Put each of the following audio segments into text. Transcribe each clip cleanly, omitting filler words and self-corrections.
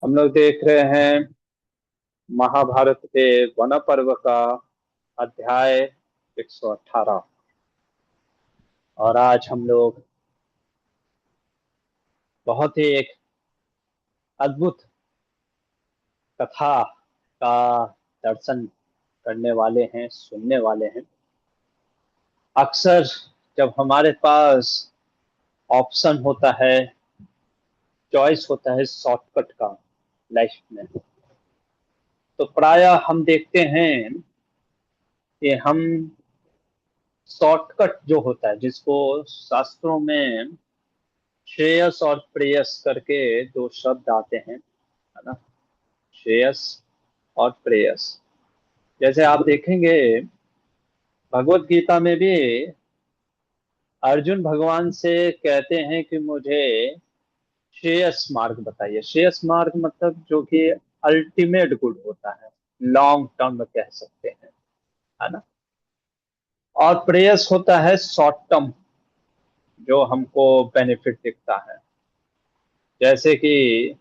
हम लोग देख रहे हैं महाभारत के वन पर्व का अध्याय 118। और आज हम लोग बहुत ही एक अद्भुत कथा का दर्शन करने वाले हैं, सुनने वाले हैं। अक्सर जब हमारे पास ऑप्शन होता है, चॉइस होता है शॉर्टकट का लाइफ में, तो प्रायः हम देखते हैं कि हम शॉर्टकट जो होता है, जिसको शास्त्रों में श्रेयस और प्रेयस करके दो शब्द आते हैं, है ना। श्रेयस और प्रेयस। जैसे आप देखेंगे भगवत गीता में भी अर्जुन भगवान से कहते हैं कि मुझे श्रेयस मार्ग बताइए। श्रेयस मार्ग मतलब जो कि अल्टीमेट गुड होता है, लॉन्ग टर्म कह सकते हैं, है ना। और प्रेयस होता है शॉर्ट टर्म, जो हमको बेनिफिट दिखता है। जैसे कि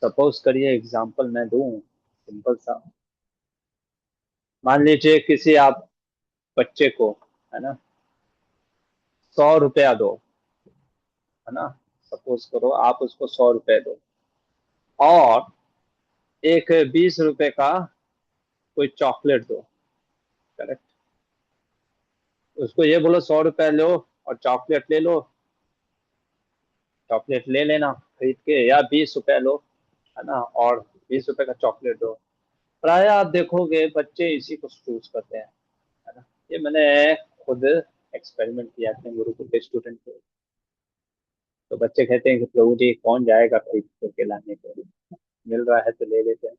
सपोज करिए, एग्जांपल मैं दूं सिंपल सा। मान लीजिए किसी आप बच्चे को, है ना, 100 रुपया दो, है ना। सपोज करो आप उसको 100 रुपये दो और एक 20 रुपए का कोई चॉकलेट दो। करेक्ट। उसको ये बोलो 100 रुपये लो और चॉकलेट ले लो, चॉकलेट ले लेना खरीद के, या 20 रुपये लो, है ना, और 20 रुपए का चॉकलेट दो। प्राय आप देखोगे बच्चे इसी को चूज करते हैं, है ना। ये मैंने खुद एक्सपेरिमेंट किया अपने गुरुकुल के स्टूडेंट को। तो बच्चे कहते हैं कि प्रभु जी कौन जाएगा खरीद करके लाने को, मिल रहा है तो ले लेते हैं।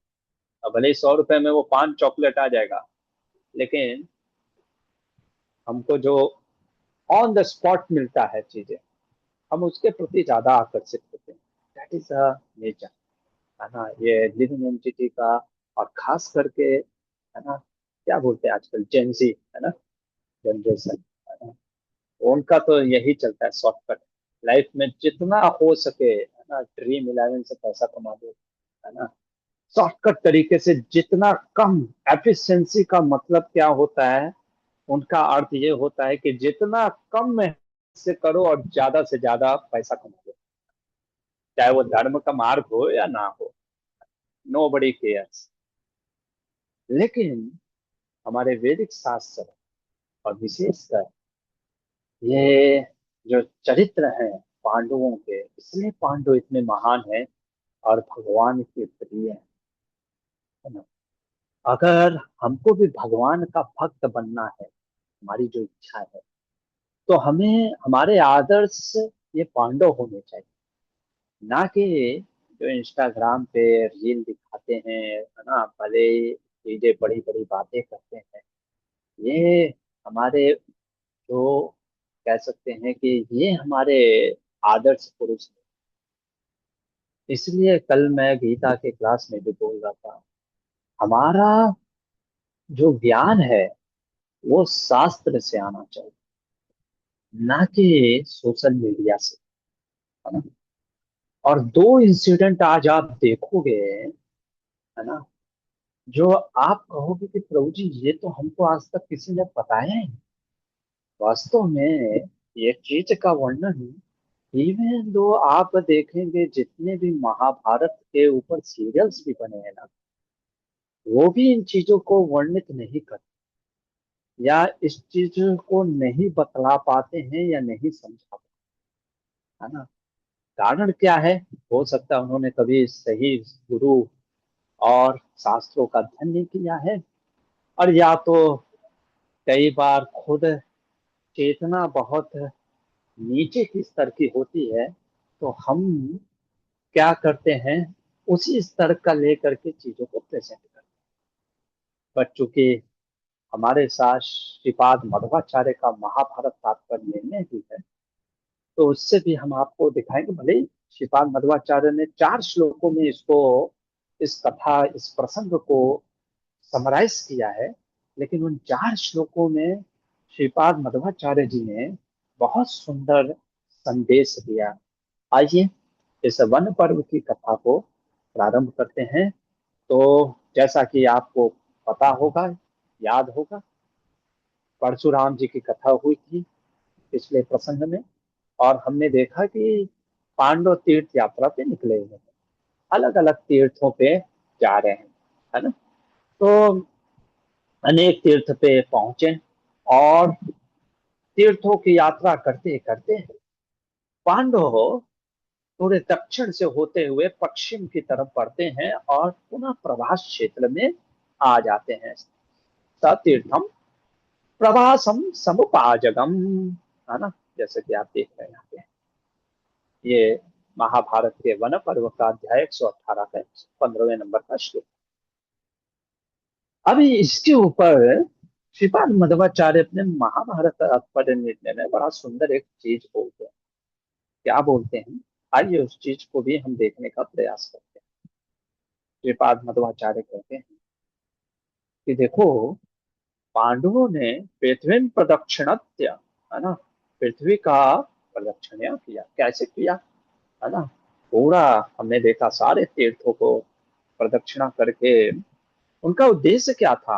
अब भले ही 100 रुपए में वो 5 चॉकलेट आ जाएगा, लेकिन हमको जो ऑन द स्पॉट मिलता है चीजें, हम उसके प्रति ज्यादा आकर्षित होते हैं। दैट इज अ नेचर, है ना, ये लिविंग एंटिटी का। और खास करके, है ना, क्या बोलते हैं आजकल, जेंजी, है ना, जनरेशन, है ना, उनका तो यही चलता है शॉर्टकट। लाइफ में जितना हो सके, है ना, ड्रीम इलेवन से पैसा कमा दो, है ना। शॉर्टकट तरीके से जितना कम। एफिशिएंसी का मतलब क्या होता है, उनका अर्थ ये होता है कि जितना कम में से करो और ज्यादा से ज्यादा पैसा कमा लो, चाहे वो धर्म का मार्ग हो या ना हो। नो बडी केयर्स। लेकिन हमारे वैदिक शास्त्र और विशेषकर ये जो चरित्र हैं पांडवों के, इसलिए पांडव इतने महान हैं और भगवान के प्रिय हैं, है ना। अगर हमको भी भगवान का भक्त बनना है, हमारी जो इच्छा है, तो हमें हमारे आदर्श ये पांडव होने चाहिए। ना कि जो इंस्टाग्राम पे रील दिखाते हैं, है ना, भले चीजें बड़ी बड़ी बातें करते हैं, ये हमारे जो कह सकते हैं कि ये हमारे आदर्श पुरुष हैं। इसलिए कल मैं गीता के क्लास में भी बोल रहा था, हमारा जो ज्ञान है वो शास्त्र से आना चाहिए, ना कि सोशल मीडिया से, है ना। और दो इंसिडेंट आज आप देखोगे, है ना, जो आप कहोगे कि प्रभु जी ये तो हमको आज तक किसी ने बताया ही नहीं। वास्तव में ये चीज का वर्णन, इवन दो आप देखेंगे जितने भी महाभारत के ऊपर सीरियल्स भी बने हैं ना, वो भी इन चीजों को वर्णित नहीं करते, या इस चीज को नहीं बतला पाते हैं या नहीं समझा पाते, है ना। कारण क्या है? हो सकता है उन्होंने कभी सही गुरु और शास्त्रों का अध्ययन नहीं किया है, और या तो कई बार खुद चेतना बहुत नीचे की स्तर की होती है, तो हम क्या करते हैं, उसी स्तर का लेकर के चीजों को प्रेजेंट करते हैं। बट चूंकि हमारे साथ श्रीपाद मध्वाचार्य का महाभारत तात्पर्य निर्णय भी है, तो उससे भी हम आपको दिखाएंगे। भले ही श्रीपाद मध्वाचार्य ने 4 श्लोकों में इसको, इस कथा, इस प्रसंग को समराइज किया है, लेकिन उन 4 श्लोकों में श्रीपाद मध्वाचार्य जी ने बहुत सुंदर संदेश दिया। आइए इस वन पर्व की कथा को प्रारंभ करते हैं। तो जैसा कि आपको पता होगा, याद होगा, परशुराम जी की कथा हुई थी पिछले प्रसंग में। और हमने देखा कि पांडव तीर्थ यात्रा पे निकले हुए हैं, अलग अलग तीर्थों पे जा रहे हैं, है ना। तो अनेक तीर्थ पे पहुंचे, और तीर्थों की यात्रा करते करते पांडव थोड़े दक्षिण से होते हुए पश्चिम की तरफ बढ़ते हैं और पुनः प्रभास क्षेत्र में आ जाते हैं। तीर्थम प्रभासम समुपाजगम, है ना, जैसे कि आप देख रहे हैं यहाँ पे। ये महाभारत के वन पर्व का अध्याय 118 का 15वें नंबर का श्लोक। अभी इसके ऊपर श्रीपाद मध्वाचार्य अपने महाभारत तात्पर्य निर्णय में बड़ा सुंदर एक चीज बोलते हैं। क्या बोलते हैं, आइए उस चीज को भी हम देखने का प्रयास करते हैं। श्रीपाद मध्वाचार्य कहते हैं कि देखो, पांडवों ने पृथ्वी प्रदक्षिणत्य, है ना, पृथ्वी का प्रदक्षिण किया। कैसे किया, है ना, पूरा हमने देखा सारे तीर्थों को प्रदक्षिणा करके। उनका उद्देश्य क्या था,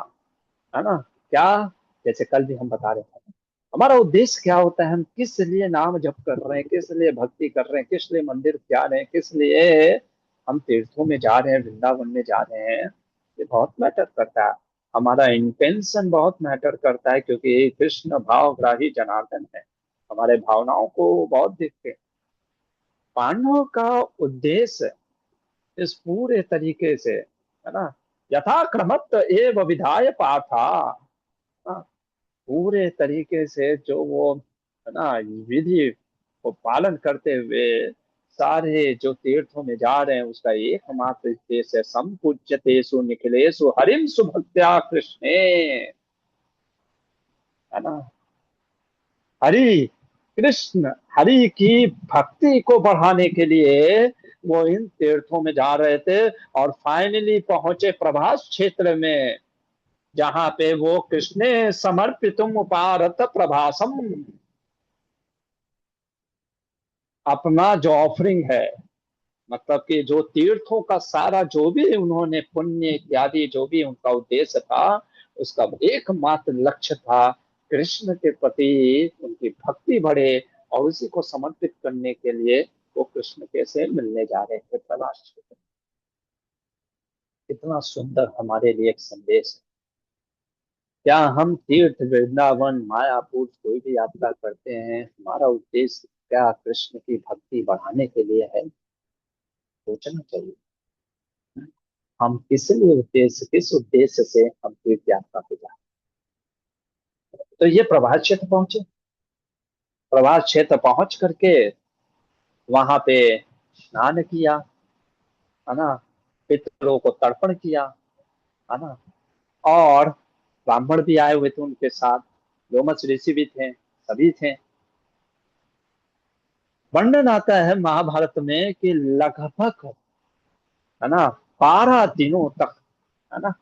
है ना, क्या, जैसे कल भी हम बता रहे थे, हमारा उद्देश्य क्या होता है, हम किस लिए नाम जप कर रहे हैं, किस लिए भक्ति कर रहे हैं, किस लिए मंदिर जा रहे हैं, किस लिए हम तीर्थों में जा रहे हैं, वृंदावन में जा रहे हैं, ये बहुत मैटर करता है। हमारा इंटेंशन बहुत मैटर करता है, क्योंकि कृष्ण भावग्राही जनार्दन है, हमारे भावनाओं को वो बहुत देखते हैं। पांडवों का उद्देश्य इस पूरे तरीके से, है ना, यथा क्रमत एव विधाय पाथा, हाँ, पूरे तरीके से जो वो, है ना, विधि को पालन करते हुए सारे जो तीर्थों में जा रहे हैं, उसका एकमात्र उद्देश्य है संपूज्यतेषु निखिलेषु हरिम सुभक्त्या कृष्णे, है ना। हरि, कृष्ण हरि की भक्ति को बढ़ाने के लिए वो इन तीर्थों में जा रहे थे, और फाइनली पहुंचे प्रभास क्षेत्र में, जहां पे वो कृष्णे समर्पितुम उपारत प्रभासम, अपना जो ऑफरिंग है, मतलब कि जो तीर्थों का सारा जो भी उन्होंने पुण्य इत्यादि जो भी उनका उद्देश्य था, उसका एकमात्र लक्ष्य था कृष्ण के प्रति उनकी भक्ति बढ़े, और उसी को समर्पित करने के लिए वो कृष्ण के से मिलने जा रहे थे प्रभास। कितना सुंदर हमारे लिए एक संदेश है। क्या हम तीर्थ वृंदावन मायापुर कोई भी यात्रा करते हैं, हमारा उद्देश्य क्या कृष्ण की भक्ति बढ़ाने के लिए है, सोचना चाहिए। हम किस उद्देश्य से हम तीर्थ यात्रा पे जाते हैं। तो ये प्रभात क्षेत्र पहुंचे, प्रभात क्षेत्र पहुंच करके वहां पे स्नान किया, है ना, पितरों को तर्पण किया, है ना, और ब्राह्मण भी आए हुए थे उनके साथ, लोमस ऋषि भी थे, सभी थे। वर्णन आता है महाभारत में कि लगभग, है ना, 12 दिनों तक, है ना,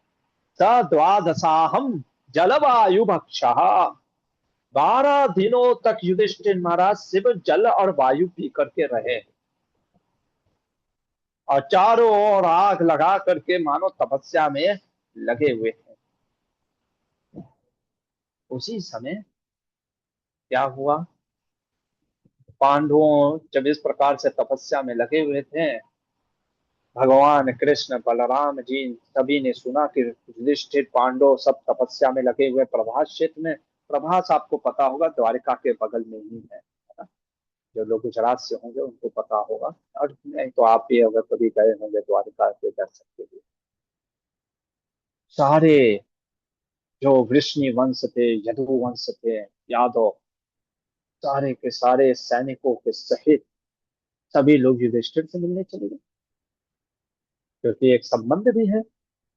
सद्वादशाहम जलवायु भक्ष, 12 दिनों तक युधिष्ठिर महाराज शिव जल और वायु पी करके रहे, और चारों ओर आग लगा करके मानो तपस्या में लगे हुए थे। उसी समय क्या हुआ, पांडवों जब इस प्रकार से तपस्या में लगे हुए थे, भगवान कृष्ण बलराम जी सभी ने सुना कि युधिष्ठिर पांडव सब तपस्या में लगे हुए प्रभास क्षेत्र में। प्रभास आपको पता होगा द्वारिका के बगल में ही है ना? जो लोग गुजरात से होंगे उनको पता होगा, और नहीं तो आप भी अगर कभी गए होंगे द्वारिका के दर्शन के लिए। सारे जो वृष्णि वंश थे, यदु वंश थे, यादव, सारे के सारे सैनिकों के सहित सभी लोग युधिष्ठिर से मिलने चले गए, क्योंकि एक संबंध भी है।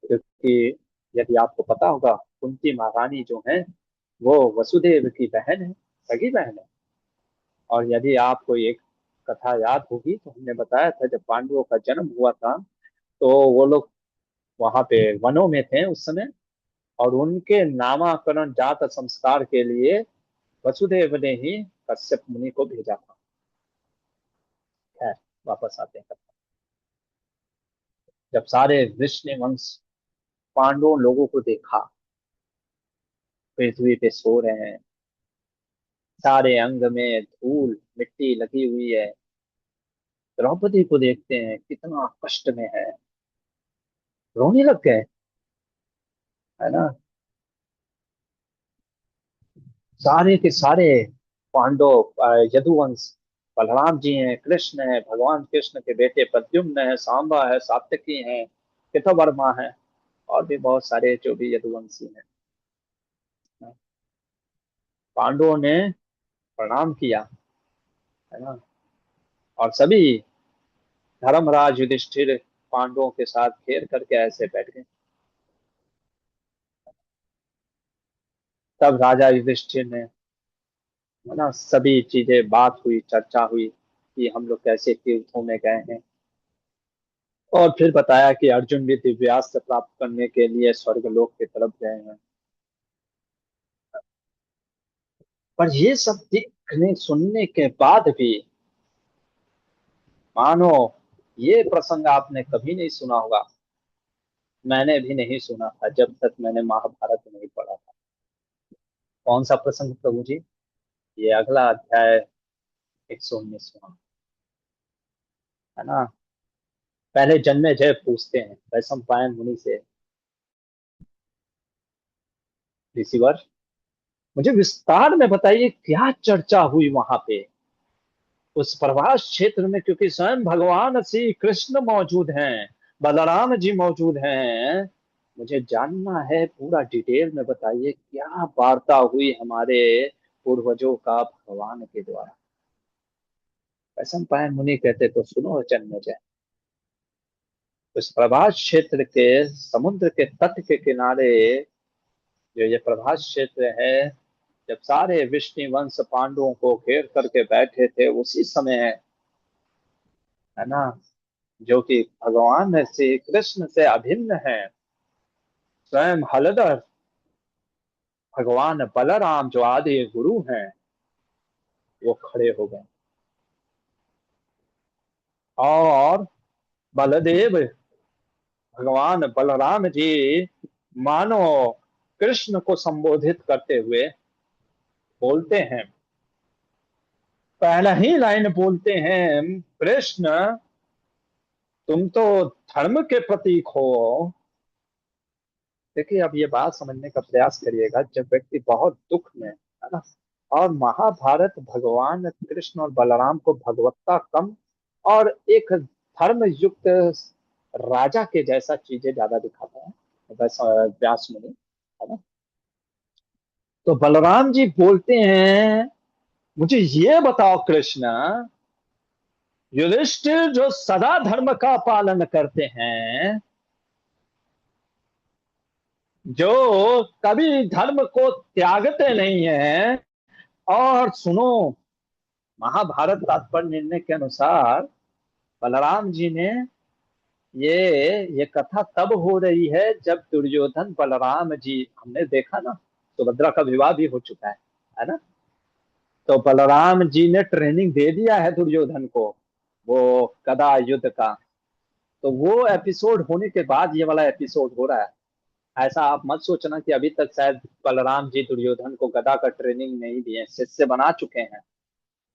क्योंकि यदि आपको पता होगा, कुंती महारानी जो है वो वसुदेव की बहन है, सगी बहन है। और यदि आपको एक कथा याद होगी तो हमने बताया था, जब पांडवों का जन्म हुआ था तो वो लोग वहां पे वनों में थे उस समय, और उनके नामाकरण जात संस्कार के लिए वसुदेव ने ही कश्यप मुनि को भेजा था। खैर, वापस आते हैं। जब सारे वृष्णि वंश पांडवों लोगों को देखा पृथ्वी पे सो रहे हैं, सारे अंग में धूल मिट्टी लगी हुई है, द्रौपदी को देखते हैं कितना कष्ट में है, रोने लग गए, है ना। सारे के सारे पांडव, यदुवंश, बलराम जी हैं, कृष्ण है, भगवान कृष्ण के बेटे प्रद्युम्न है, सांबा है, सात्यकी हैं, कृतवर्मा है, और भी बहुत सारे जो भी यदुवंशी हैं। पांडवों ने प्रणाम किया, है ना। और सभी धर्मराज युधिष्ठिर पांडवों के साथ घेर करके ऐसे बैठ गए। तब राजा युधिष्ठिर ने, है ना, सभी चीजें बात हुई, चर्चा हुई कि हम लोग कैसे तीर्थों में गए हैं, और फिर बताया कि अर्जुन भी दिव्यास्त्र प्राप्त करने के लिए स्वर्गलोक की तरफ गए हैं। पर ये सब देखने सुनने के बाद भी, मानो ये प्रसंग आपने कभी नहीं सुना होगा, मैंने भी नहीं सुना था जब तक मैंने महाभारत नहीं पढ़ा था। कौन सा प्रसंग प्रभु जी? ये अगला अध्याय 119वां, है ना। पहले जन्मे जय पूछते हैं वैशंपायन मुनि से, ऋषिवर मुझे विस्तार में बताइए क्या चर्चा हुई वहां पे उस प्रभास क्षेत्र में, क्योंकि स्वयं भगवान श्री कृष्ण मौजूद हैं, बलराम जी मौजूद हैं। मुझे जानना है, पूरा डिटेल में बताइए क्या वार्ता हुई हमारे पूर्वजों का भगवान के द्वारा। वैशंपायन मुनि कहते तो सुनो जन्मेजय, उस प्रभास क्षेत्र के समुद्र के तट के किनारे जो ये प्रभास क्षेत्र है, जब सारे विष्णु वंश पांडवों को घेर करके बैठे थे उसी समय, है ना, जो कि भगवान श्री कृष्ण से अभिन्न है, स्वयं हलधर भगवान बलराम जो आदि गुरु हैं, वो खड़े हो गए, और बलदेव भगवान बलराम जी मानो कृष्ण को संबोधित करते हुए बोलते हैं, पहला ही लाइन बोलते हैं, कृष्ण तुम तो धर्म के प्रतीक हो। देखिए अब ये बात समझने का प्रयास करिएगा, जब व्यक्ति बहुत दुख में, है ना, और महाभारत भगवान कृष्ण और बलराम को भगवत्ता कम और एक धर्म युक्त राजा के जैसा चीजें ज्यादा दिखाता है वैसा व्यास मुनि, है ना। तो बलराम जी बोलते हैं, मुझे ये बताओ कृष्ण, युधिष्ठिर जो सदा धर्म का पालन करते हैं, जो कभी धर्म को त्यागते नहीं है, और सुनो, महाभारत तात्पर्य निर्णय के अनुसार बलराम जी ने, ये कथा तब हो रही है जब दुर्योधन बलराम जी, हमने देखा ना, सुभद्रा का विवाह भी हो चुका है ना। तो बलराम जी ने ट्रेनिंग दे दिया है दुर्योधन को, वो गदा युद्ध का। तो वो एपिसोड होने के बाद ये वाला एपिसोड हो रहा है। ऐसा आप मत सोचना कि अभी तक शायद बलराम जी दुर्योधन को गदा का ट्रेनिंग नहीं दिए, शिष्य बना चुके हैं।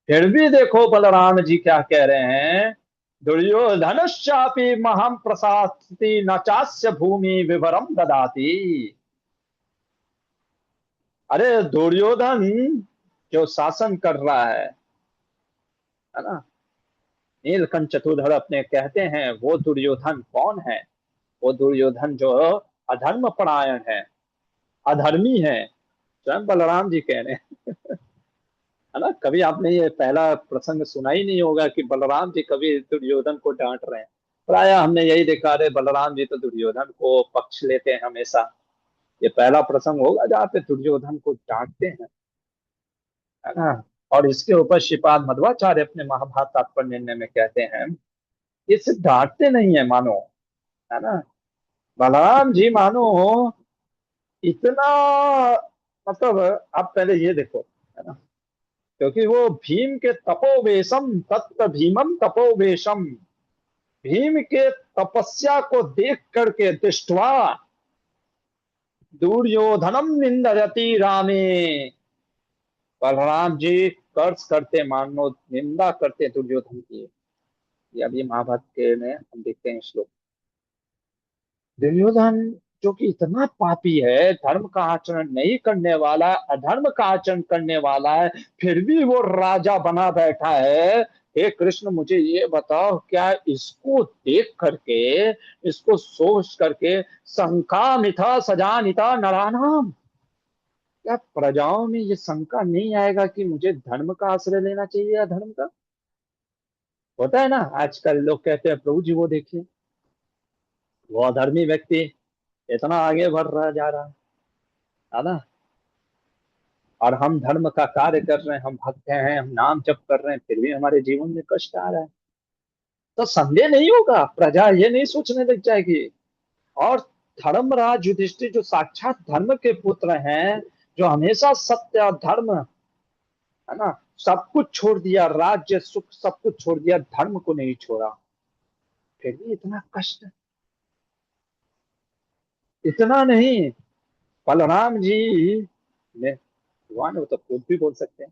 फिर भी देखो बलराम जी क्या कह रहे हैं, दुर्योधनश्चापि महम प्रशास्ति न चास्य भूमि विवरम ददाति। अरे दुर्योधन जो शासन कर रहा है ना, नीलकंठ चतुर्धर अपने कहते हैं, वो दुर्योधन कौन है? वो दुर्योधन जो अधर्म परायण है, अधर्मी है, स्वयं बलराम जी कह रहे हैं, है ना। कभी आपने ये पहला प्रसंग सुना ही नहीं होगा कि बलराम जी कभी दुर्योधन को डांट रहे हैं। प्राय हमने यही देखा, रहे बलराम जी तो दुर्योधन को पक्ष लेते हैं हमेशा। ये पहला प्रसंग होगा जहाँ पे दुर्योधन को डांटते हैं, है ना। और इसके ऊपर श्रीपाद मध्वाचार्य अपने महाभारत तात्पर्य निर्णय में कहते हैं, ये सिर्फ डांटते नहीं है मानो, है ना, बलराम जी मानो इतना, मतलब आप पहले ये देखो, है ना, क्योंकि वो भीम के तपोवेशम तत्त भीमम तपोवेशम, भीम के तपस्या को देख करके दृष्टवा दुर्योधनम निंदयति रामे। बलराम जी कर्ज करते, मानो निंदा करते दुर्योधन की। ये अभी महाभारत के में हम देखते हैं श्लोक। दुर्योधन जो कि इतना पापी है, धर्म का आचरण नहीं करने वाला, अधर्म का आचरण करने वाला है, फिर भी वो राजा बना बैठा है। हे कृष्ण, मुझे ये बताओ, क्या इसको देख करके, इसको सोच करके शंका मिथा सजानिता नराणाम, क्या प्रजाओं में ये शंका नहीं आएगा कि मुझे धर्म का आश्रय लेना चाहिए या धर्म का? होता है ना, आजकल लोग कहते हैं प्रभु जी वो देखिए, वो अधर्मी व्यक्ति इतना आगे बढ़ रहा जा रहा है ना, और हम धर्म का कार्य कर रहे हैं, हम भक्त हैं, हम नाम जप कर रहे हैं, फिर भी हमारे जीवन में कष्ट आ रहा है। तो संदेह नहीं होगा, प्रजा ये नहीं सोचने लग जाएगी। और धर्मराज युधिष्ठिर जो साक्षात धर्म के पुत्र हैं, जो हमेशा सत्य और धर्म, है ना, सब कुछ छोड़ दिया, राज्य सुख सब कुछ छोड़ दिया, धर्म को नहीं छोड़ा, फिर भी इतना कष्ट। इतना नहीं, बलराम जी ने, भगवान वो तो खुद भी बोल सकते हैं,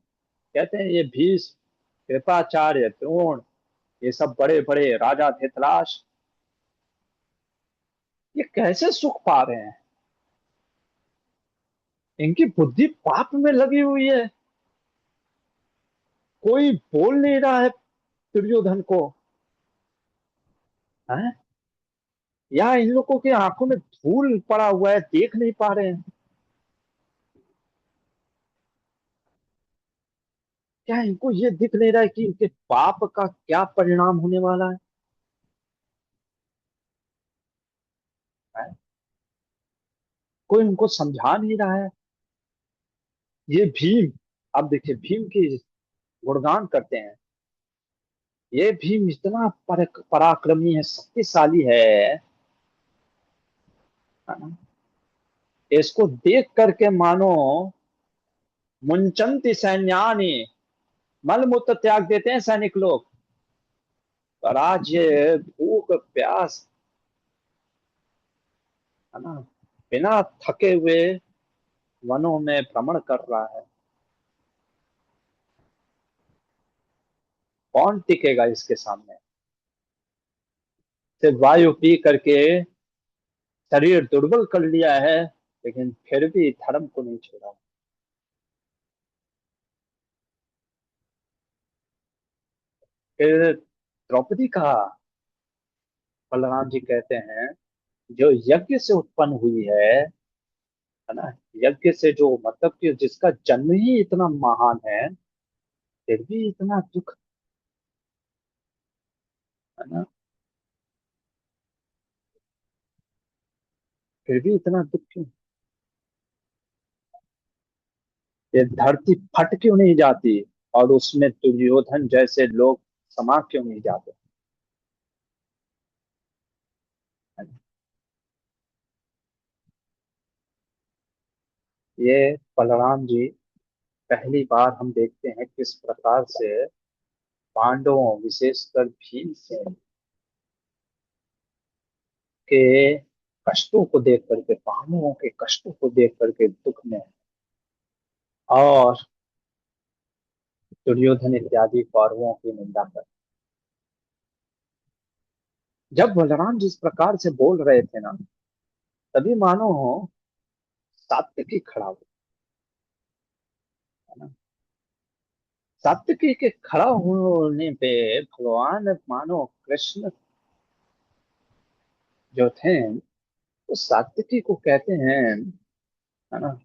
कहते हैं ये भीष्म, कृपाचार्य, द्रोण, ये सब बड़े बड़े राजा धृतराष्ट्र, ये कैसे सुख पा रहे हैं? इनकी बुद्धि पाप में लगी हुई है। कोई बोल नहीं रहा है दुर्योधन को, है? या इन लोगों की आंखों में धूल पड़ा हुआ है, देख नहीं पा रहे हैं? क्या इनको ये दिख नहीं रहा है कि इनके पाप का क्या परिणाम होने वाला है? कोई इनको समझा नहीं रहा है। ये भीम, अब देखिए भीम की गुणगान करते हैं। ये भीम इतना पराक्रमी है, शक्तिशाली है ना? इसको देख करके मानो मुंचंती सैन्यानी, मल मूत्र त्याग देते हैं सैनिक लोग, और आज ये भूख प्यास, है ना, बिना थके हुए वनों में भ्रमण कर रहा है। कौन टिकेगा इसके सामने? सिर्फ वायु पी करके शरीर दुर्बल कर लिया है, लेकिन फिर भी धर्म को नहीं छोड़ा। फिर द्रौपदी का बलराम जी कहते हैं, जो यज्ञ से उत्पन्न हुई है ना, यज्ञ से जो, मतलब कि जिसका जन्म ही इतना महान है, फिर भी इतना दुख, है ना, फिर भी इतना दुख क्यों? ये धरती फट क्यों नहीं जाती, और उसमें दुर्योधन जैसे लोग समा क्यों नहीं जाते? है ना? ये बलराम जी पहली बार हम देखते हैं किस प्रकार से पांडवों, विशेषकर भीमसेन के कष्टों को देख करके, पांडवों के कष्टों को देख करके दुख में, और दुर्योधन इत्यादि कौरवों की निंदा कर। जब बलराम जिस प्रकार से बोल रहे थे ना, तभी मानो सात्विकी खड़ा हो, है ना, सात्विकी के खड़ा होने पे भगवान मानो कृष्ण जो थे, वो सात्विकी को कहते हैं, है ना,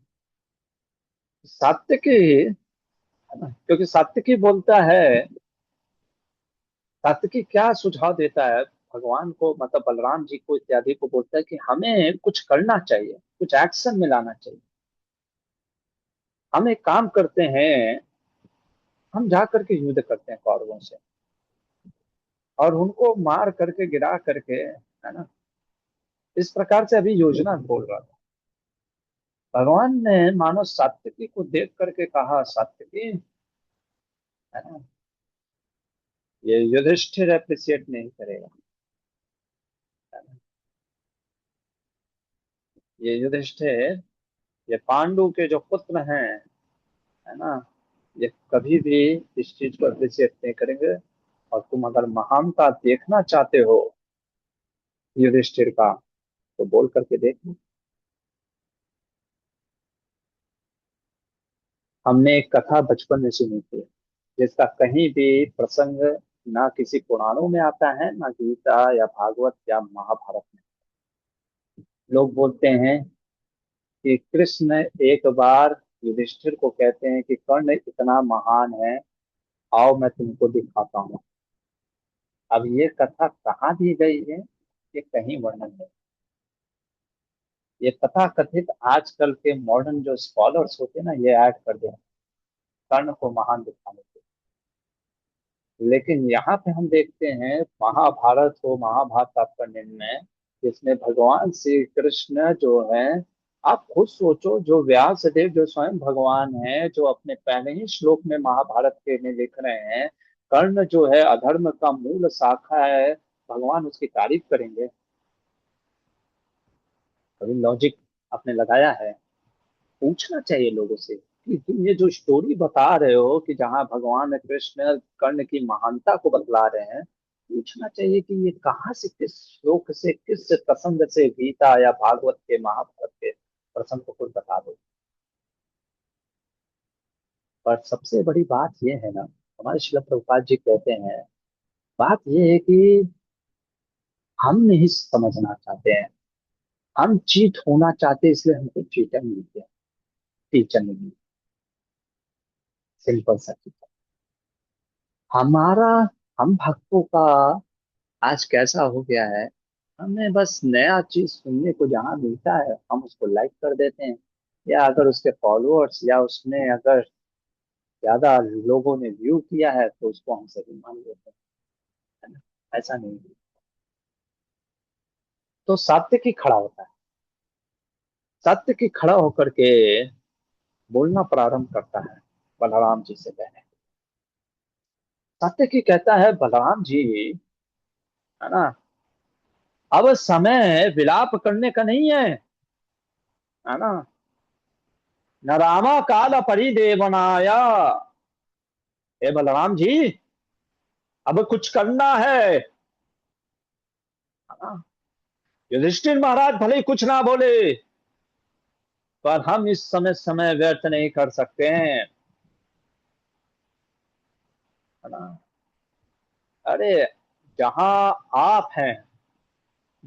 सात्विकी, है ना, क्योंकि सात्विकी बोलता है, सात्विकी क्या सुझाव देता है भगवान को, मतलब बलराम जी को इत्यादि को, बोलता है कि हमें कुछ करना चाहिए, कुछ एक्शन में लाना चाहिए। हम एक काम करते हैं, हम जा करके युद्ध करते हैं कौरवों से, और उनको मार करके, गिरा करके, है ना, इस प्रकार से अभी योजना बोल रहा था। भगवान ने मानो सात्विकी को देख करके कहा, सात्विकी, है ना, ये युधिष्ठिर अप्रिशिएट नहीं करेगा, ये युधिष्ठिर, ये पांडु के जो पुत्र हैं, है ना, ये कभी भी इस चीज को अप्रिशिएट नहीं करेंगे। और तुम अगर महानता देखना चाहते हो युधिष्ठिर का, तो बोल करके देख लो। हमने एक कथा बचपन में सुनी थी, जिसका कहीं भी प्रसंग ना किसी पुराणों में आता है, ना गीता या भागवत या महाभारत में। लोग बोलते हैं कि कृष्ण एक बार युधिष्ठिर को कहते हैं कि कर्ण इतना महान है, आओ मैं तुमको दिखाता हूँ। अब ये कथा कहाँ दी गई है, ये कहीं वर्णन है। ये कथा कथित आजकल के मॉडर्न जो स्कॉलर्स होते हैं ना, ये ऐड कर दे कर्ण को महान दिखाने के। लेकिन यहाँ पे हम देखते हैं महाभारत हो, महाभारत आपका निर्णय, जिसमें भगवान श्री कृष्ण जो है, आप खुद सोचो, जो व्यास देव जो स्वयं भगवान है, जो अपने पहले ही श्लोक में महाभारत के में लिख रहे हैं, कर्ण जो है अधर्म का मूल शाखा है, भगवान उसकी तारीफ करेंगे? कभी लॉजिक आपने लगाया है? पूछना चाहिए लोगों से कि तुम ये जो स्टोरी बता रहे हो कि जहाँ भगवान कृष्ण कर्ण की महानता को बतला रहे हैं, पूछना चाहिए कि ये कहाँ से, किस श्लोक से, किस प्रसंग से, गीता या भागवत के, महाभारत के प्रसंग को कुछ बता दो। पर सबसे बड़ी बात ये है ना, हमारे शिला प्रभुपाद जी कहते हैं, बात ये है कि हम नहीं समझना चाहते हैं, हम चीट होना चाहते हैं, इसलिए हमको चीटर मिलते हैं, टीचर नहीं। सिंपल सा चीज। हमारा, हम भक्तों का आज कैसा हो गया है, हमें बस नया चीज सुनने को जहाँ मिलता है हम उसको लाइक कर देते हैं, या अगर उसके फॉलोअर्स या उसने अगर ज्यादा लोगों ने व्यू किया है तो उसको हम सही मान लेते हैं, है ना? ऐसा नहीं है। तो सत्य की खड़ा होता है, सत्य की खड़ा होकर के बोलना प्रारंभ करता है बलराम जी से पहले। सत्य की कहता है, बलराम जी, है ना, अब समय विलाप करने का नहीं है ना, न रामा काल परिदेवनाया। हे बलराम जी, अब कुछ करना है ना? युधिष्ठिर महाराज भले ही कुछ ना बोले, पर हम इस समय समय व्यर्थ नहीं कर सकते हैं, है ना? अरे, जहां आप हैं,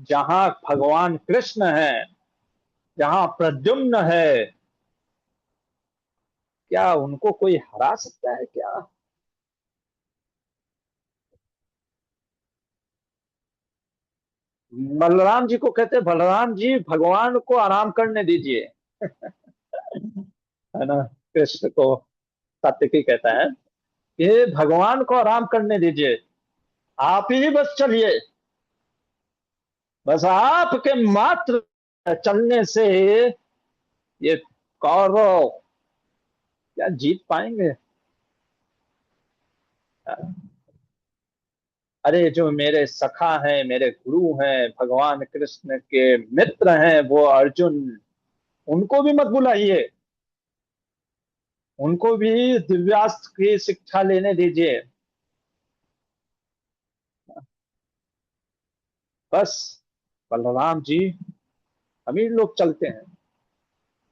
जहां भगवान कृष्ण है, जहां प्रद्युम्न है, क्या उनको कोई हरा सकता है क्या? बलराम जी को कहते हैं, बलराम जी भगवान को आराम करने दीजिए, है ना? कृष्ण को सात्विकी कहता है कि भगवान को आराम करने दीजिए, आप ही बस चलिए, बस आपके मात्र चलने से ये कौरव क्या जीत पाएंगे? अरे, जो मेरे सखा हैं, मेरे गुरु हैं, भगवान कृष्ण के मित्र हैं, वो अर्जुन, उनको भी मत बुलाइए, उनको भी दिव्यास्त्र की शिक्षा लेने दीजिए। बस बलराम जी, अमीर लोग चलते हैं,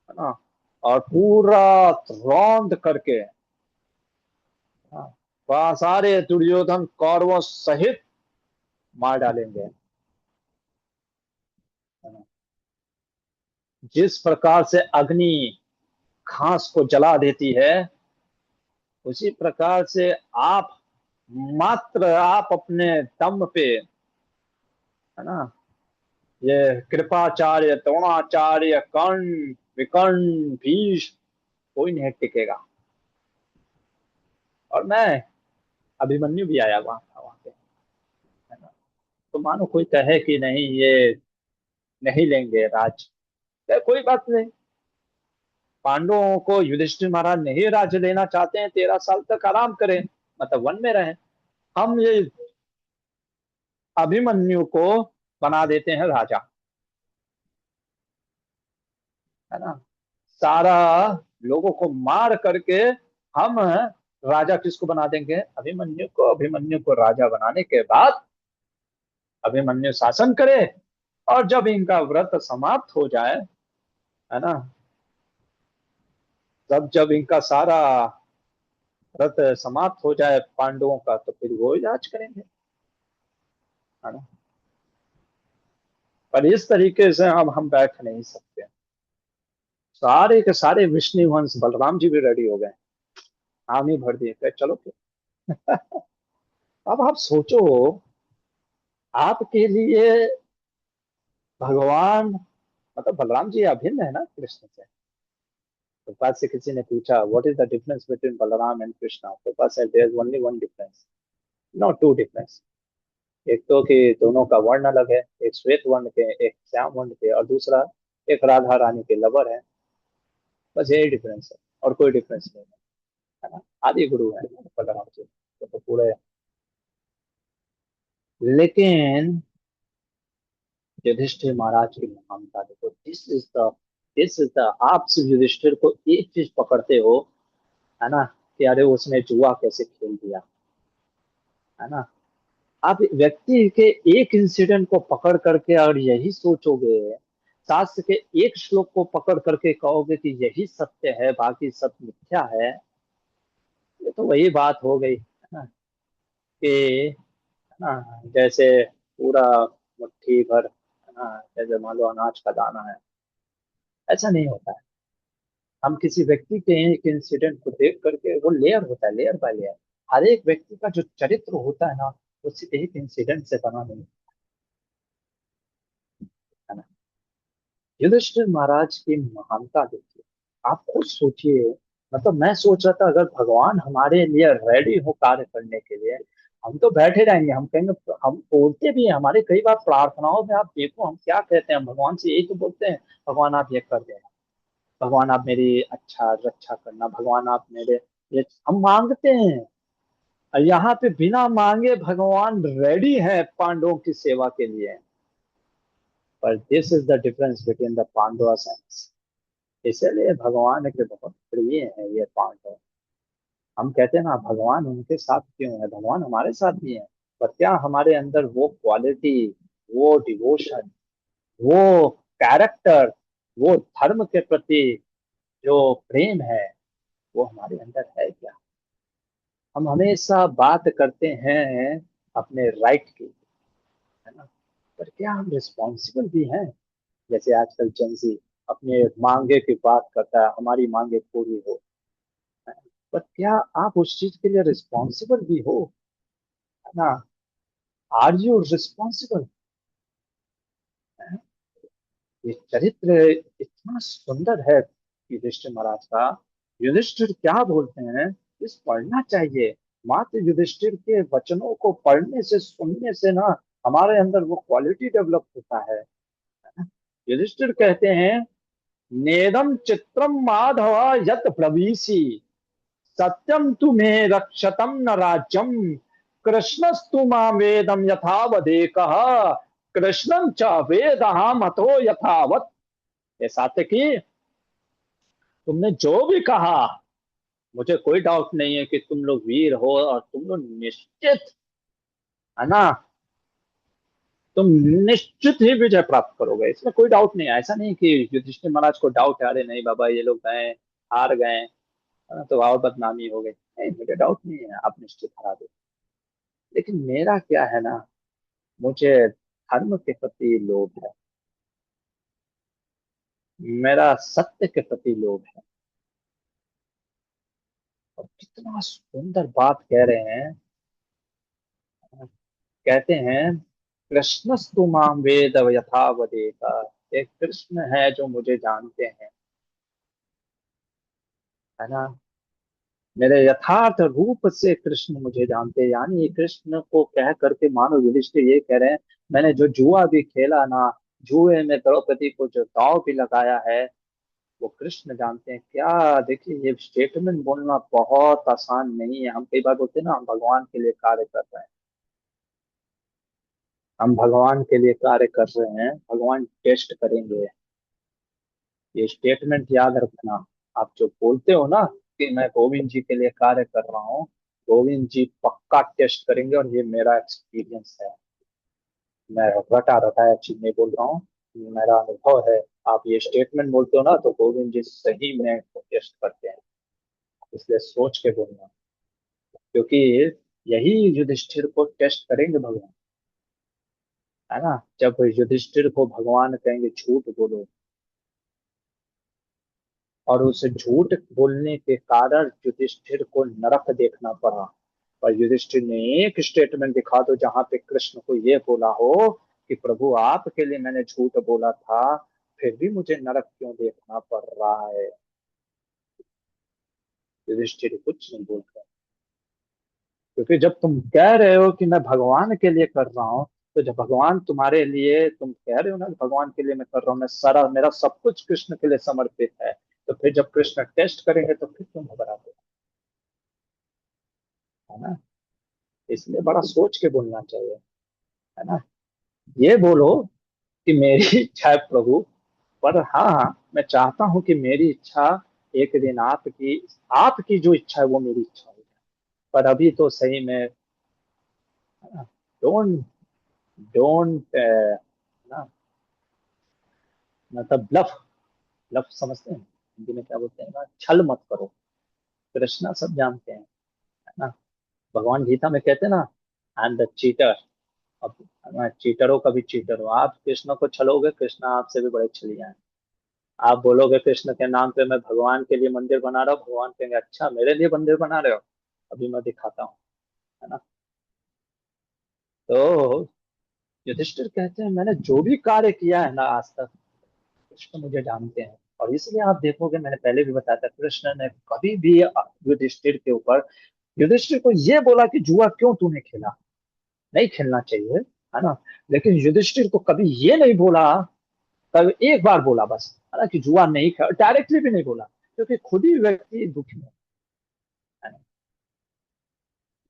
है ना, और पूरा रौंद करके, हाँ, वहाँ सारे दुर्योधन कौरवों सहित मार डालेंगे, है ना? जिस प्रकार से अग्नि घास को जला देती है, उसी प्रकार से आप, मात्र आप अपने दम पे, है ना, ये कृपाचार्य, द्रोणाचार्य, कर्ण, विकर्ण, भीष्म, कोई नहीं टिकेगा। और मैं, अभिमन्यु भी आया हुआ था वहां पे, है ना? तो मानो कोई कहे कि नहीं, ये नहीं लेंगे राज, तो कोई बात नहीं, पांडवों को युधिष्ठिर महाराज नहीं राज्य देना चाहते हैं, 13 साल तक आराम करें, मतलब वन में रहें, हम ये अभिमन्यु को बना देते हैं राजा। है ना। सारा लोगों को मार करके हम राजा किसको बना देंगे, अभिमन्यु को। अभिमन्यु को राजा बनाने के बाद अभिमन्यु शासन करे, और जब इनका व्रत समाप्त हो जाए, है ना, तब जब इनका सारा व्रत समाप्त हो जाए पांडवों का, तो फिर वो इलाज करेंगे, है ना। पर इस तरीके से अब हम बैठ नहीं सकते। सारे के सारे विष्णु वंश बलराम जी भी रेडी हो गए, हामी भर दिए, कहे चलो फिर। अब आप सोचो, आपके लिए भगवान, मतलब बलराम जी अभिन्न है ना कृष्ण से। तो पास से किसी ने पूछा what is the difference between Balram and Krishna, तो पास है there is only one difference, no two difference. एक तो कि दोनों का वर्ण अलग है, एक श्वेत वर्ण के, एक श्याम वर्ण के, और दूसरा एक राधा रानी के लवर है। बस यही डिफरेंस है, और कोई डिफरेंस नहीं है ना। आदि गुरु है बलराम जी, तो पूरे। लेकिन युधिष्ठिर महाराज की महानता देखो, दिस इज द आप सिर्फ युधिष्ठिर को एक चीज पकड़ते हो, है ना, कि अरे उसने जुआ कैसे खेल दिया, है ना। आप व्यक्ति के एक इंसिडेंट को पकड़ करके और यही सोचोगे, शास्त्र के एक श्लोक को पकड़ करके कहोगे कि यही सत्य है, बाकी सब मिथ्या है। ये तो वही बात हो गई, है ना, कि, है ना, जैसे पूरा मुट्ठी भर, है ना, जैसे मान लो अनाज का दाना है, ऐसा नहीं होता है। हम किसी व्यक्ति के एक इंसिडेंट को देख करके, वो लेयर होता है, लेयर बाय लेयर। हर एक व्यक्ति का जो चरित्र होता है ना, वो सिर्फ एक इंसिडेंट से बना नहीं, है ना। युधिष्ठिर महाराज की महानता देखिए, आप खुद सोचिए। मतलब मैं सोच रहा था, अगर भगवान हमारे लिए रेडी हो कार्य करने के लिए, हम तो बैठे रहेंगे, हम कहेंगे, हम बोलते भी हैं, हमारे कई बार प्रार्थनाओं में आप देखो हम क्या कहते हैं, हम भगवान से यही तो बोलते हैं, भगवान आप ये कर देना, भगवान आप मेरी अच्छा रक्षा करना, भगवान आप मेरे, ये हम मांगते हैं। और यहाँ पे बिना मांगे भगवान रेडी है पांडवों की सेवा के लिए। पर this is the difference between the Pandavas and, इसलिए भगवान के बहुत प्रिय है ये पांडव। हम कहते हैं ना भगवान उनके साथ क्यों है, भगवान हमारे साथ भी है। पर क्या हमारे अंदर वो क्वालिटी, वो डिवोशन, वो कैरेक्टर, वो धर्म के प्रति जो प्रेम है, वो हमारे अंदर है क्या? हम हमेशा बात करते हैं अपने राइट की, है ना, पर क्या हम रिस्पॉन्सिबल भी हैं? जैसे आजकल जेंजी अपने मांगे की बात करता है, हमारी मांगे पूरी हो, पर क्या आप उस चीज के लिए रिस्पॉन्सिबल भी हो, है ना। Are you responsible? ये चरित्र इतना सुंदर है युधिष्ठिर महाराज का। युधिष्ठिर क्या बोलते हैं, इस पढ़ना चाहिए। मात्र युधिष्ठिर के वचनों को पढ़ने से, सुनने से ना, हमारे अंदर वो क्वालिटी डेवलप होता है। युधिष्ठिर कहते हैं, नेदम चित्रम माधव यत प्रवीसी, सत्यम तुम्हें रक्षतम न राज्यम, कृष्णस्तु मां वेदम यथावदेकः, कृष्णं च वेदहाम अथो यथावत। ये सात्यकी, तुमने जो भी कहा, मुझे कोई डाउट नहीं है कि तुम लोग वीर हो, और तुम लोग निश्चित, है ना, तुम निश्चित ही विजय प्राप्त करोगे, इसमें कोई डाउट नहीं है। ऐसा नहीं कि युधिष्ठिर महाराज को डाउट है, अरे नहीं बाबा ये लोग गए, हार गए, है ना, तो और बदनामी हो गई। नहीं, मुझे डाउट नहीं है, आप निश्चित हरा दो। लेकिन मेरा क्या है ना, मुझे धर्म के प्रति लोभ है, मेरा सत्य के प्रति लोभ है। और कितना सुंदर बात कह रहे हैं, कहते हैं, कृष्णस्तु मां वेद यथा वदेता, एक कृष्ण है जो मुझे जानते हैं, है ना, मेरे यथार्थ रूप से कृष्ण मुझे जानते हैं। यानी ये कृष्ण को कह करके मानो युधिष्ठिर ये कह रहे हैं, मैंने जो जुआ भी खेला ना, जुए में द्रौपदी को जो दांव भी लगाया है, वो कृष्ण जानते हैं क्या। देखिए ये स्टेटमेंट बोलना बहुत आसान नहीं है। हम कई बार बोलते हैं ना, हम भगवान के लिए कार्य कर रहे हैं, हम भगवान के लिए कार्य कर रहे हैं, भगवान टेस्ट करेंगे, ये स्टेटमेंट याद रखना। आप जो बोलते हो ना कि मैं गोविंद जी के लिए कार्य कर रहा हूँ, गोविंद जी पक्का टेस्ट करेंगे, और ये मेरा एक्सपीरियंस है। मैं रटा रटाया चीज नहीं बोल रहा हूँ, ये मेरा अनुभव है। आप ये स्टेटमेंट बोलते हो ना, तो गोविंद जी सही में टेस्ट करते हैं, इसलिए सोच के बोलना। क्योंकि यही युधिष्ठिर को टेस्ट करेंगे भगवान, है ना। जब युधिष्ठिर को भगवान कहेंगे झूठ बोलो, और उस झूठ बोलने के कारण युधिष्ठिर को नरक देखना पड़ा। पर युधिष्ठिर ने एक स्टेटमेंट दिखा दो जहां पे कृष्ण को ये बोला हो कि प्रभु आपके लिए मैंने झूठ बोला था, फिर भी मुझे नरक क्यों देखना पड़ रहा है। युधिष्ठिर कुछ नहीं बोलता, क्योंकि जब तुम कह रहे हो कि मैं भगवान के लिए कर रहा हूँ, तो जब भगवान तुम्हारे लिए, तुम कह रहे हो ना कि भगवान के लिए मैं कर रहा हूँ, मैं सारा मेरा सब कुछ कृष्ण के लिए समर्पित है, तो फिर जब कृष्ण टेस्ट करेंगे तो फिर तुम घबराते हो, है ना। इसलिए बड़ा सोच के बोलना चाहिए, है ना। ये बोलो कि मेरी इच्छा है प्रभु, पर हाँ हाँ, मैं चाहता हूँ कि मेरी इच्छा एक दिन आपकी जो इच्छा है वो मेरी इच्छा हो जाए। पर अभी तो सही में, डोंट डोंट ना, मतलब ब्लफ, ब्लफ समझते हैं हिंदी में क्या बोलते हैं ना, छल मत करो। कृष्णा सब जानते हैं, है ना। भगवान गीता में कहते हैं ना, आई एम द चीटर। अब मैं चीटरों का भी चीटर हूँ। आप कृष्ण को छलोगे, कृष्णा आपसे भी बड़े छलिया हैं। आप बोलोगे कृष्ण के नाम पे मैं भगवान के लिए मंदिर बना रहा हूँ, भगवान कहेंगे अच्छा मेरे लिए मंदिर बना रहे हो, अभी मैं दिखाता हूँ, है ना। तो युधिष्ठिर कहते हैं मैंने जो भी कार्य किया है ना आज तक, कृष्ण मुझे जानते हैं। और इसलिए आप देखोगे, मैंने पहले भी बताया था, कृष्ण ने कभी भी युधिष्ठिर के ऊपर, युधिष्ठिर को ये बोला कि जुआ क्यों तूने खेला, नहीं खेलना चाहिए, है ना। लेकिन युधिष्ठिर को कभी ये नहीं बोला, कभी एक बार बोला बस, है ना, कि जुआ नहीं खेल, डायरेक्टली भी नहीं बोला, क्योंकि खुद ही व्यक्ति दुखी है ना।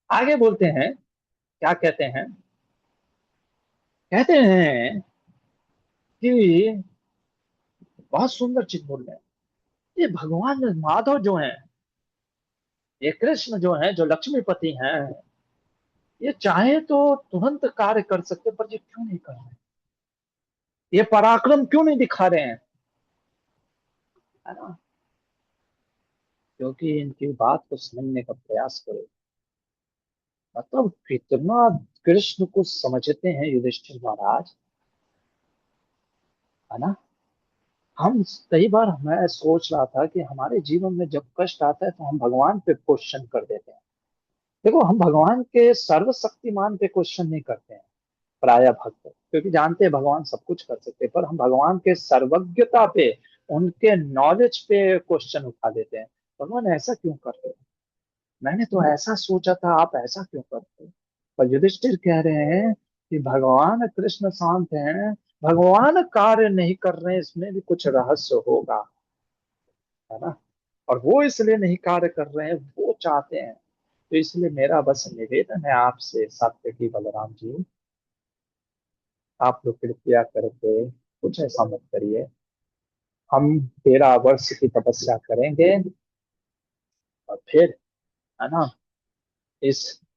आगे बोलते हैं, क्या कहते हैं, कहते हैं कि बहुत सुंदर चीज बोल रहे हैं, ये भगवान माधव जो है, ये कृष्ण जो है, जो लक्ष्मीपति हैं, ये चाहे तो तुरंत कार्य कर सकते, पर ये क्यों नहीं कर रहे, ये पराक्रम क्यों नहीं दिखा रहे हैं, है ना। क्योंकि इनकी बात को समझने का प्रयास करो, मतलब कितना कृष्ण को समझते हैं युधिष्ठिर महाराज, है ना। हम कई बार, मैं सोच रहा था कि हमारे जीवन में जब कष्ट आता है तो हम भगवान पे क्वेश्चन कर देते हैं। देखो, हम भगवान के सर्वशक्तिमान पे क्वेश्चन नहीं करते हैं, प्राय भक्त, क्योंकि जानते हैं भगवान सब कुछ कर सकते हैं, पर हम भगवान के सर्वज्ञता पे, उनके नॉलेज पे क्वेश्चन उठा देते हैं। भगवान ऐसा क्यों करते हैं, मैंने तो ऐसा सोचा था, आप ऐसा क्यों करते हो। पर युधिष्ठिर कह रहे हैं कि भगवान कृष्ण शांत हैं, भगवान कार्य नहीं कर रहे हैं, इसमें भी कुछ रहस्य होगा, है ना। और वो इसलिए नहीं कार्य कर रहे हैं, वो चाहते हैं। तो इसलिए मेरा बस निवेदन है आपसे सात्विकी बलराम जी, आप लोग कृपया करके कुछ ऐसा मत करिए। हम 13 वर्ष की तपस्या करेंगे, और फिर, है ना, इसके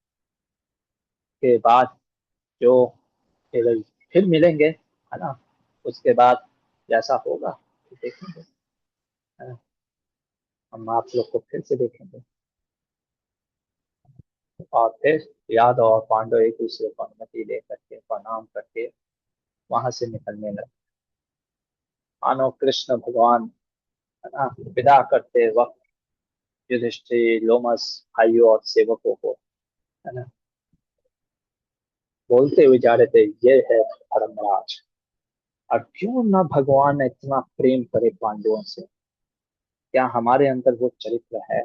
बाद जो, फिर मिलेंगे, है ना। उसके बाद जैसा होगा फिर देखेंगे, है ना? हम आप लोग को फिर से देखेंगे, और फिर यादव और पांडव एक दूसरे को अनुमति दे करके, प्रणाम करके वहां से निकलने लगे। मानो कृष्ण भगवान, है ना, विदा करते वक्त युधिष्ठिर, लोमस भाइयों और सेवकों को, है ना, बोलते हुए जा रहे थे, ये है धर्मराज। और क्यों ना भगवान इतना प्रेम करे पांडवों से, क्या हमारे अंदर वो चरित्र है।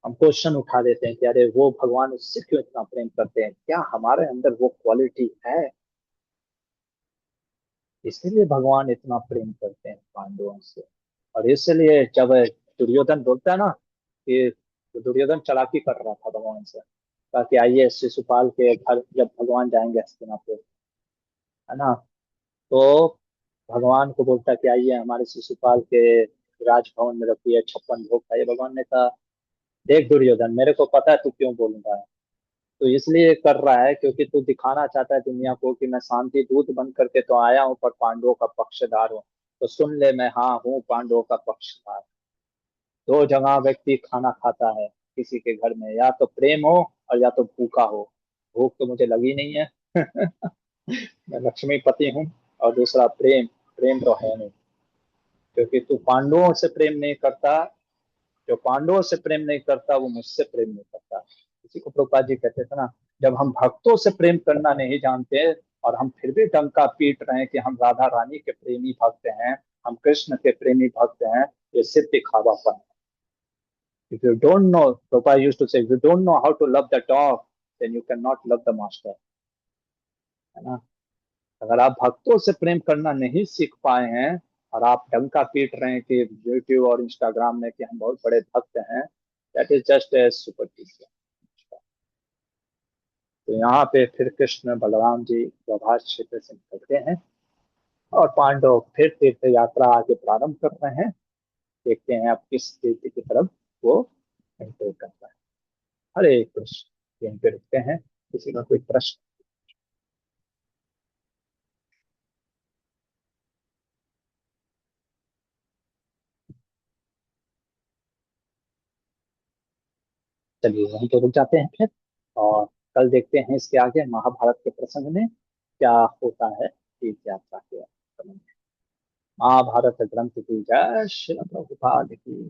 हम क्वेश्चन उठा देते हैं कि अरे वो भगवान उससे क्यों इतना प्रेम करते हैं, क्या हमारे अंदर वो क्वालिटी है, इसीलिए भगवान इतना प्रेम करते हैं पांडवों से। और इसलिए जब दुर्योधन बोलता है ना कि, दुर्योधन चालाकी कर रहा था भगवान से, ताकि आइए शिशुपाल के घर जब भगवान जाएंगे हस्तिनापुर, है ना, तो भगवान को बोलता कि आइए हमारे शिशुपाल के राजभवन में रखिए, 56 भोग खाइए। भगवान ने कहा, देख दुर्योधन, मेरे को पता है तू क्यों बोलूंगा है। तो इसलिए कर रहा है क्योंकि तू दिखाना चाहता है दुनिया को कि मैं शांति दूत बन करके तो आया हूँ, पर पांडवों का पक्षधार हूँ। तो सुन ले, मैं हाँ हूँ पांडवों का पक्षधार। दो जगह व्यक्ति खाना खाता है किसी के घर में, या तो प्रेम हो और या तो भूखा हो। भूख तो मुझे लगी नहीं है। मैं लक्ष्मीपति हूँ। और दूसरा प्रेम, प्रेम तो है नहीं, क्योंकि तू पांडवों से प्रेम नहीं करता। जो पांडवों से प्रेम नहीं करता वो मुझसे प्रेम नहीं करता। इसी को प्रभुपाद जी कहते थे ना, जब हम भक्तों से प्रेम करना नहीं जानते और हम फिर भी डंका पीट रहे हैं कि हम राधा रानी के प्रेमी भक्त हैं, हम कृष्ण के प्रेमी भक्त हैं, ये सिर्फ दिखावापन है। If you don't know, Prabhupada used to say, if you don't know how to love the dog, then you cannot love the master, है ना। अगर आप भक्तों से प्रेम करना नहीं सीख पाए हैं और आप डंका पीट रहे हैं कि यूट्यूब और इंस्टाग्राम में कि हम बहुत बड़े भक्त हैं, that is just a superficial. तो यहाँ पे फिर कृष्ण बलराम जी प्रभास क्षेत्र से निकलते हैं और पांडव फिर तीर्थ यात्रा आगे प्रारंभ कर रहे हैं। देखते हैं अब किस तीर्थ की तरफ वो एंटर करता है। हरे कृष्ण, यहीं पे रुकते हैं। किसी का कोई प्रश्न? चलिए वहीं पे रुक जाते हैं फिर, और कल देखते हैं इसके आगे महाभारत के प्रसंग में क्या होता है तीर्थ यात्रा के समय में। महाभारत ग्रंथ की जय, श्री प्रभुपाद की।